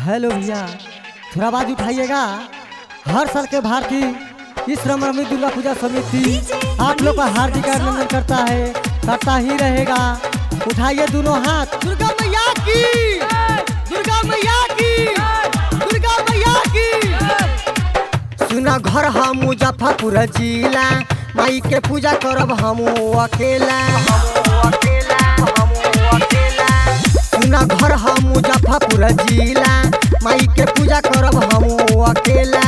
Hello भैया, थोड़ा आवाज उठाइएगा। हर साल के भारतीय इस रमरमी दुर्गा पूजा समिति आप लोग का हार्दिक अभिनंदन करता ही रहेगा। उठाइए दोनों हाथ। दुर्गा मैया की, दुर्गा मैया की, दुर्गा मैया की। सुना घर हम मुजफ्फरपुर जिला, माई के पूजा करब हम अकेला। सुना घर हम मुजफ्फरपुर जिला, माई के पूजा करब हम अकेला।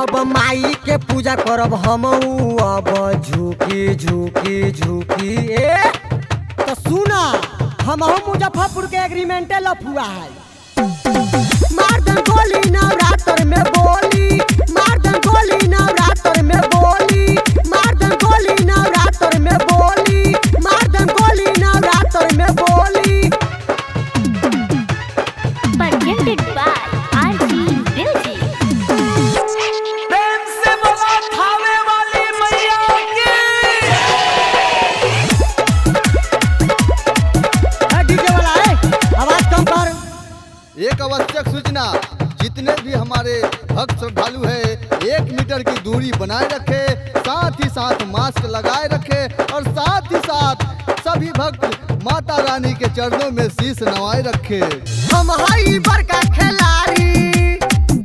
अब माई के पूजा करब हम अब झुकी झुकी झुकी। तो सुना हम मुजफ्फरपुर के एग्रीमेंटे लफुआ है। मारदन गोली नवरात्र में बोली, मारदन गोली नवरात्र में बोली, मारदन गोली नवरात्र में बोली, मारदन गोली नवरात्र में बोली। Presented by RG Music। प्रेम से बोला थावे वाली मैया की। डीजे वाला है, आवाज कम कर। एक आवश्यक सूचना, जितने भी हमारे भक्त श्रद्धालु है 1 मीटर की दूरी बनाए रखे, साथ ही साथ मास्क लगाए रखे और साथ ही साथ सभी भक्त माता रानी के चरणों में शीश नवाए रखे। हम हई बड़का खिलाड़ी,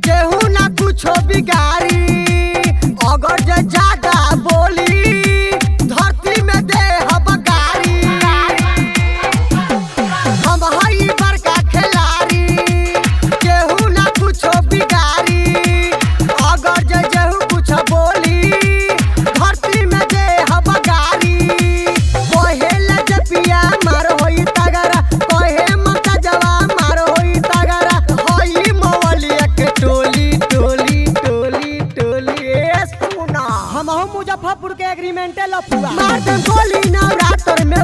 केहू ना कुछो बिगाड़ी। अगर जे ज्यादा बोली धरती में दे हम गाड़ी। हम हई बड़का खिलाड़ी, केहू ना कुछो बिगाड़ी। अगर जे जेहू कुछ बोली धरती में दे हम गाड़ी। कोहेला जपिया मार होई तगरा, कोहे ममता जवा मार होई तगरा। होई मवलिया के टोली टोली टोली टोली। ए सुना हम मुजफ्फरपुर के एग्रीमेंटे लफुआ। मारदन गोली नवरात्र में